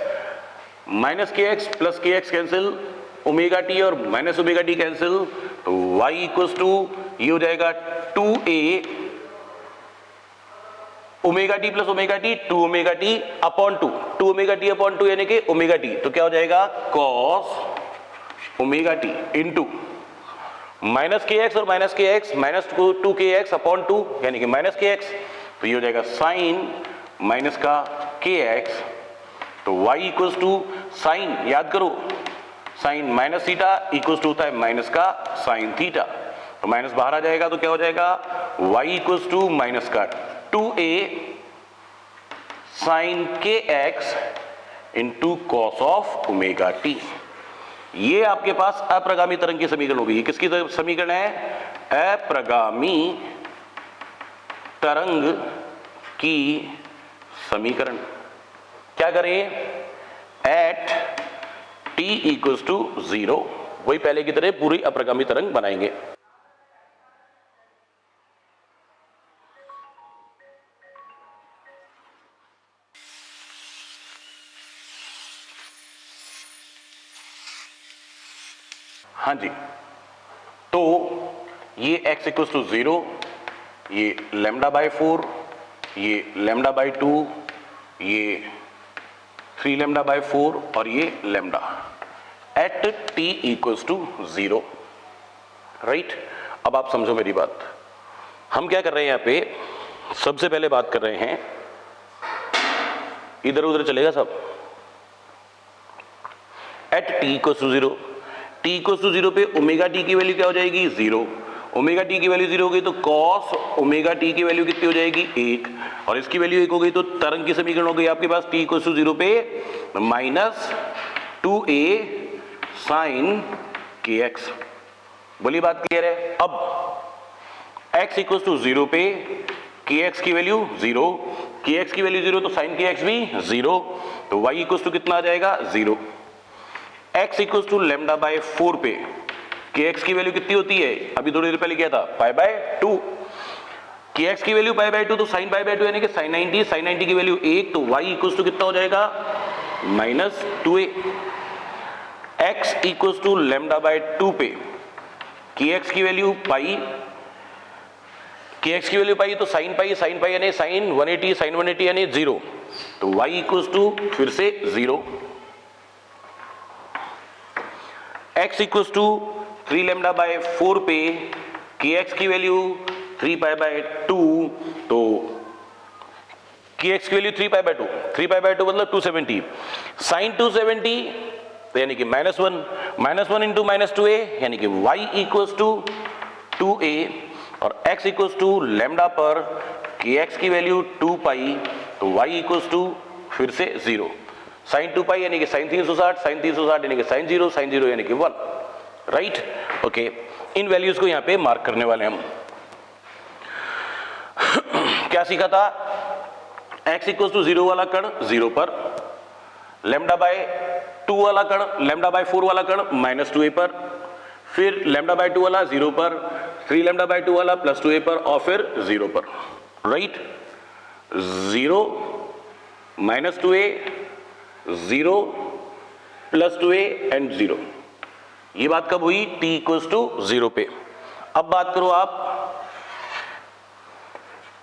A: minus k x plus k x cancel, omega t और minus omega T cancel, तो y equals to ये हो जाएगा 2a omega t plus omega T, 2 omega T upon 2 omega T upon 2 यानी कि omega T, तो क्या हो जाएगा cos omega T into minus k x और माइनस के एक्स माइनस 2 के एक्स अपॉन 2 यानी कि माइनस के एक्स, तो ये हो जाएगा साइन माइनस का के एक्स, तो y इक्वल्स टू साइन, याद करो sine minus theta equals to होता है माइनस का साइन थीटा, तो माइनस बाहर आ जाएगा, तो क्या हो जाएगा y इक्वल्स टू माइनस का 2a साइन के x into cos of omega T. ये आपके पास अप्रगामी तरंग की समीकरण होगी। किसकी समीकरण है? अप्रगामी तरंग की समीकरण। क्या करें? एट टी इक्वल्स टू 0, वही पहले की तरह पूरी अप्रगामी तरंग बनाएंगे। हाँ जी, तो ये x इक्वल्स टू 0, ये लैम्डा बाई 4, ये लैम्डा बाई 2, ये 3 लैम्डा बाई 4 और ये lambda at t equals to 0, right. अब आप समझो मेरी बात, हम क्या कर रहे हैं यहाँ पे? सबसे पहले बात कर रहे हैं, इधर उधर चलेगा सब, at t equals to 0, t equals to 0 पे ओमेगा टी की वैल्यू क्या हो जाएगी? 0। ओमेगा टी की वैल्यू 0 हो गई तो कॉस ओमेगा टी की वैल्यू कितनी हो जाएगी? 1, और इसकी वैल्यू 1 हो गई तो तरंग की समीकरण हो गई आपके पास t इक्वल्स टू 0 पे माइनस 2a साइन के एक्स। बोलिए बात क्लियर है? अब x इक्वल्स टू 0 पे के एक्स की वैल्यू 0, के एक्स की वैल्यू 0 तो साइन के एक्स भी 0, तो y इक्वल्स टू कितना आ जाएगा? 0। x equals to lambda by 4 पे के एक्स की वैल्यू कितनी होती है? अभी थोड़ी देर पहले किया था, पाई बाय 2। के एक्स की वैल्यू पाई बाय 2 तो साइन पाई बाय 2 यानी कि साइन 90, साइन 90 की वैल्यू 1, तो y इक्वल्स टू कितना हो जाएगा? Minus 2a। x equals to lambda by 2 पे के एक्स की वैल्यू पाई, के एक्स की वैल्यू पाई तो साइन पाई यानी साइन 180, साइन 180 यानी 0, तो y इक्वल्स टू फिर से 0। x equals to 3 lambda by 4 पे के एक्स की वैल्यू 3 पाई बाय 2, तो के एक्स की value 3 pi by 2, 3 pi by 2 मतलब 270, साइन 270 तो यानी कि -1 इंटू माइनस 2a यानी कि y इक्वल्स टू 2a, और x इक्वल्स टू लैम्डा पर के एक्स की वैल्यू 2 पाई, तो y इक्वल्स टू फिर से 0, साइन 2 पाई यानी कि साइन 360, साइन 360 यानी कि साइन 0 यानी कि 1, राइट। ओके, इन वैल्यूज को यहां पे मार्क करने वाले हम। क्या सीखा था? x इक्वल्स टू 0 वाला कण 0 पर, लैम्डा बाय 2 वाला कण, लैम्डा बाय 4 वाला कण माइनस 2a पर, फिर लैम्डा बाय 2 वाला 0 पर, 3 लैम्डा बाय 2 वाला प्लस 2a पर, और फिर 0 पर, right. 0 minus 2a, 0 plus 2a and 0। ये बात कब हुई? t इक्वल्स टू 0 पे। अब बात करो आप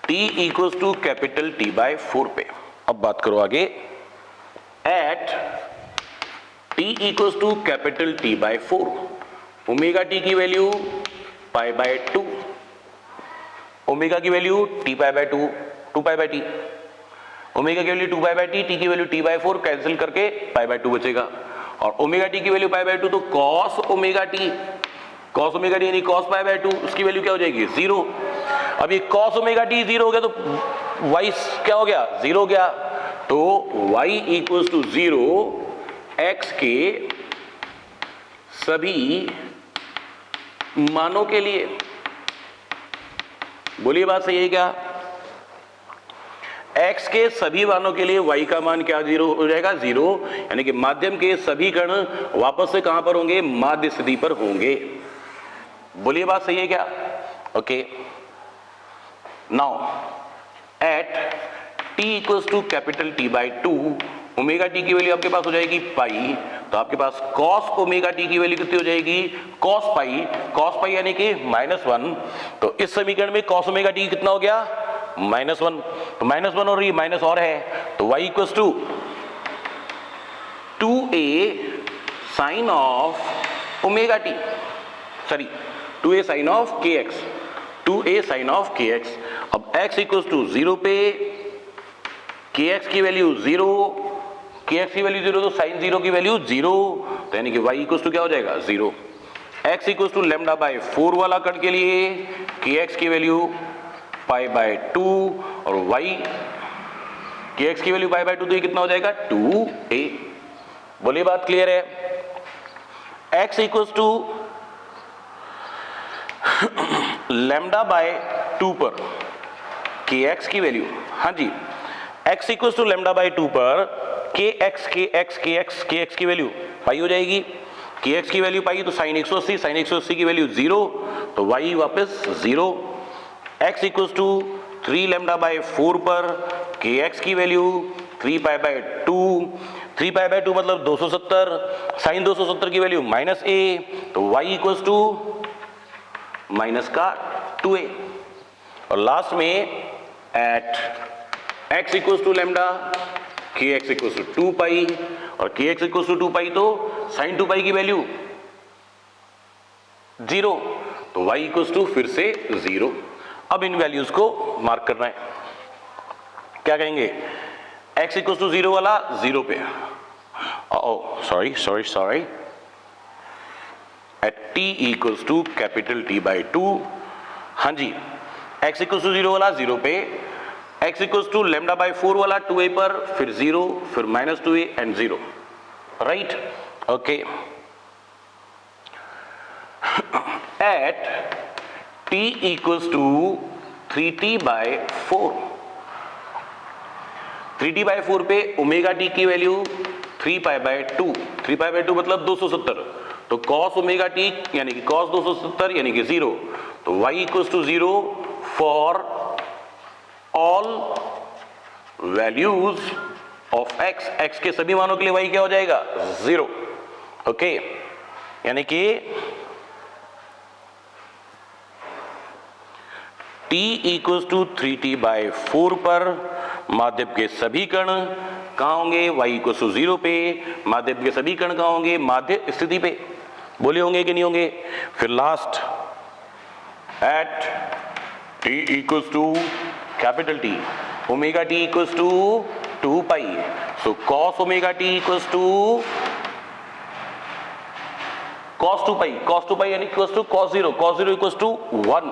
A: t equals to capital T by 4 पे। अब बात करो आगे, at t equals to capital T by 4 omega t की वैल्यू पाई बाय 2, ओमेगा की value t pi by 2, 2 pi by t, omega की value 2 pi by t, t की value t by 4, cancel करके पाई बाय 2 बचेगा, और omega t की value pi by 2, तो cos omega t यानी cos pi by 2, उसकी वैल्यू क्या हो जाएगी 0। अब ये कॉस ओमेगा t 0 हो गया तो y क्या हो गया 0 हो गया, तो y इक्वल्स टू 0 x के सभी मानों के लिए। बोलिए बात सही है क्या? x के सभी मानों के लिए y का मान क्या 0 हो जाएगा 0, यानी कि माध्यम के सभी कण वापस से कहां पर होंगे, माध्य स्थिति पर होंगे। बोलिए बात सही है क्या? Okay, now at t equals to capital T by 2 omega t की वैल्यू आपके पास हो जाएगी पाई, तो आपके पास cos ओमेगा t की वैल्यू कितनी हो जाएगी cos पाई यानी कि -1, तो इस समीकरण में cos ओमेगा t कितना हो गया -1, तो -1 और ये माइनस और है, तो y equals to 2a sine of omega t, sorry 2a sine of kx, 2a sine of kx। अब x इक्वल्स टू 0 पे kx की वैल्यू 0, kx की वैल्यू 0 तो साइन 0 की वैल्यू 0, तो यानी कि y इक्वल्स टू क्या हो जाएगा 0। x equals to lambda by 4 वाला कण के लिए kx की वैल्यू पाई बाय 2 और y kx की वैल्यू पाई बाय 2, तो ये कितना हो जाएगा 2a। बोलिए बात क्लियर है? x equals to lambda by 2 पर kx की वैल्यू, हाँ जी, x equals to lambda by 2 पर kx की वैल्यू पाई हो जाएगी, kx की वैल्यू पाई तो साइन 180 की वैल्यू 0, तो y वापस 0। x equals to 3 lambda by 4 पर kx की value 3 pi by 2, 3 pi by 2 मतलब 270, साइन 270 की वैल्यू -a, तो y इक्वल्स टू माइनस का 2a, और लास्ट में at x equals to lambda kx equals to 2 pi, और kx इक्वल्स टू 2 पाई तो साइन 2 पाई की वैल्यू 0, तो y इक्वल्स टू फिर से 0। अब इन वैल्यूज को मार्क करना है, क्या कहेंगे, x इक्वल्स टू 0 वाला 0 पे, sorry at t equals to capital T by 2, हाँ जी, x इक्वल्स टू 0 वाला 0 पे, x equals to lambda by 4 वाला 2a पर, फिर 0, फिर -2a and 0, right, okay. At t equals to 3t by 4, 3t by 4 पे ओमेगा t की value 3 pi by 2, 3 pi by 2 मतलब 270, तो cos ओमेगा t यानी कि cos 270 यानी कि 0, तो y equals to 0 for all values of x के सभी मानों के लिए y क्या हो जाएगा 0, ओके, यानी कि t equals to 3t by 4 पर माध्यम के सभी कण कहां होंगे, y इक्वल्स टू 0 पे माध्यम के सभी कण कहां होंगे, माध्य स्थिति पे। बोले होंगे कि नहीं होंगे? फिर last at t equals to capital T omega t equals to 2 pi, so cos omega t equals to cos 2 pi यानी equals to cos 0 equals to 1।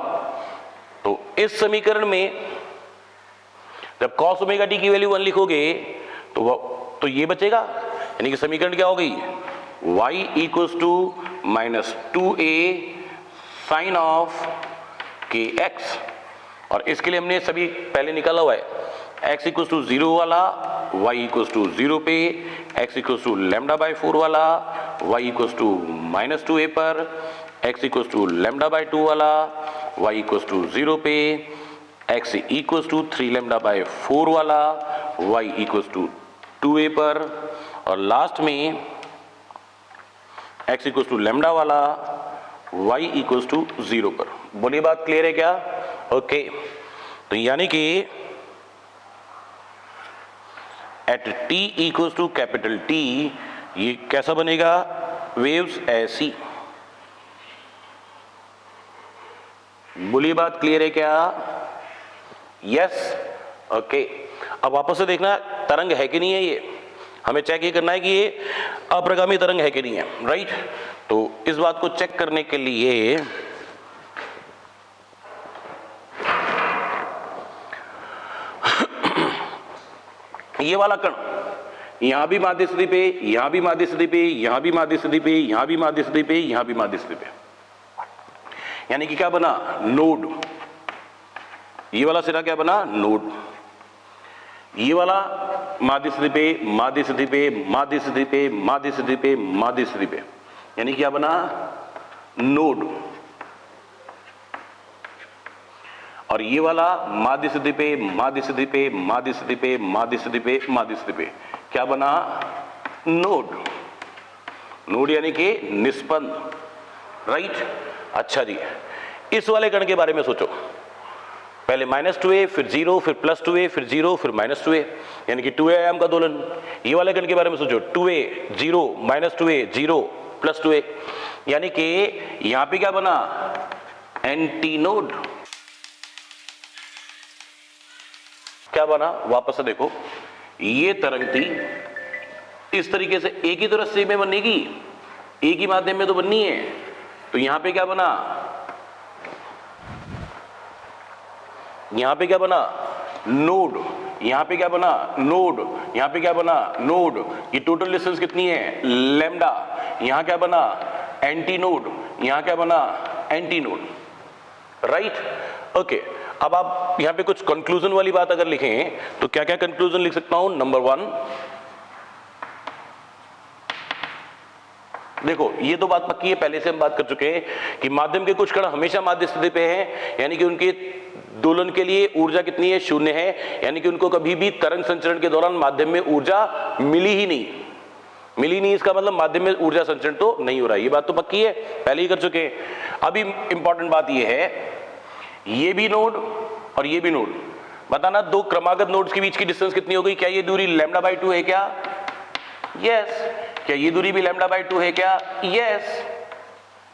A: तो इस समीकरण में जब cos ओमेगा t की वैल्यू 1 लिखोगे तो ये बचेगा, यानी कि समीकरण क्या हो गई, y equals to -2a sine of kx, और इसके लिए हमने सभी पहले निकाला हुआ है, x इक्वल्स टू 0 वाला y इक्वल्स टू 0 पे, x equals to lambda by 4 वाला y इक्वल्स टू -2a पर, x equals to lambda by 2 वाला y इक्वल्स टू 0 पे, x equals to 3 lambda by 4 वाला y इक्वल्स टू 2a पर, और last में x इक्वल्स टू लैम्डा वाला y equals to 0 पर। बोलिए बात क्लियर है क्या? ओके, तो यानी कि at t equals to capital T ये कैसा बनेगा? वेव्स ऐसी। बोलिए बात क्लियर है क्या? Yes, okay. अब वापस से देखना तरंग है कि नहीं है, ये हमें चेक ये करना है कि ये अप्रगामी तरंग है कि नहीं है, राइट? तो इस बात को चेक करने के लिए ये वाला कण यहां भी माध्य स्थिति पे, यहां भी माध्य स्थिति पे, यहां भी माध्य स्थिति पे, यहां भी माध्य स्थिति पे, यहां भी माध्य स्थिति पे, यानी कि क्या बना? नोड। ये वाला सिरा क्या बना? नोड। ये वाला माध्य स्थिति पे, माध्य स्थिति पे, माध्य स्थिति पे, माध्य स्थिति पे, माध्य स्थिति पे, यानी क्या बना? नोड। और ये वाला माध्य स्थिति पे, माध्य स्थिति पे, माध्य स्थिति पे, माध्य स्थिति पे, माध्य स्थिति पे, क्या बना? नोड। नोड यानी कि निष्पन्द, राइट? अच्छा जी, इस वाले कण के बारे में सोचो। पहले -2a, फिर 0, फिर +2a, फिर 0, फिर -2a, यानी कि 2a आयाम का दोलन। ये वाले कण के बारे में सोचो, 2a 0, -2a 0, +2a, यानी कि यहां पे क्या बना? Anti node. क्या बना? वापस से देखो, ये तरंग थी इस तरीके से, एक ही तो रस्सी में बनेगी, एक ही माध्यम में तो बननी है। तो यहां पे क्या बना? यहां पे क्या बना? नोड। यहां पे क्या बना? नोड। यहां पे क्या बना? नोड। ये टोटल डिस्टेंस कितनी है? लैम्डा। यहां क्या बना? Anti node. यहां क्या बना? Anti node, right? ओके, अब आप यहां पे कुछ कंक्लूजन वाली बात अगर लिखें तो क्या क्या कंक्लूजन लिख सकता हूं? नंबर 1, देखो ये तो बात पक्की है, पहले से हम बात कर चुके हैं कि माध्यम के कुछ कण हमेशा माध्य स्थिति पे हैं, यानी कि उनके दोलन के लिए ऊर्जा कितनी है? 0 है, यानी कि उनको कभी भी तरंग संचरण के दौरान माध्यम में ऊर्जा मिली ही नहीं। मिली नहीं इसका मतलब माध्यम में ऊर्जा संचरण तो नहीं हो रहा है, ये बात तो पक्की है, पहले ही कर चुके हैं। अभी इंपॉर्टेंट बात ये है, ये भी नोड और ये भी नोड, बताना दो क्रमागत नोड्स के बीच की डिस्टेंस कितनी हो गई? क्या ये दूरी λ/2 है क्या? यस। क्या ये दूरी भी λ/2 है क्या? Yes,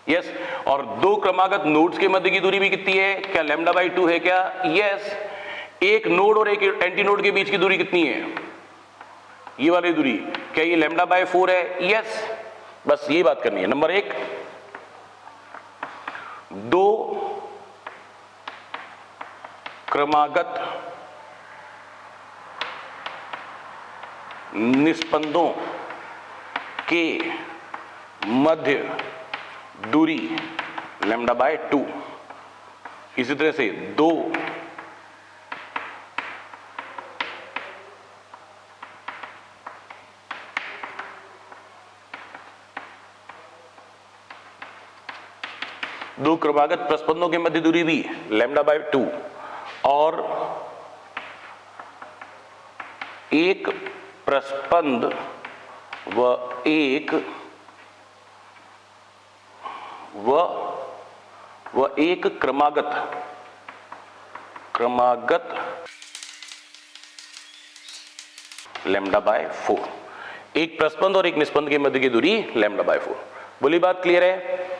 A: yes. और दो क्रमागत नोड्स के मध्य की दूरी भी कितनी है? क्या λ/2 है क्या? यस। एक नोड और एक एंटी नोड के बीच की दूरी कितनी है? ये वाली दूरी, क्या ये λ/4 है? यस। बस यही बात करनी है। नंबर 1, दो क्रमागत निस्पंदों के मध्य दूरी λ/2। इसी तरह से दो क्रमागत प्रस्पंदों के मध्य दूरी भी λ/2 और एक प्रस्पंद व एक क्रमागत λ/4। एक प्रस्पंद और एक निस्पंद के मध्य की दूरी λ/4। बोली बात क्लियर है?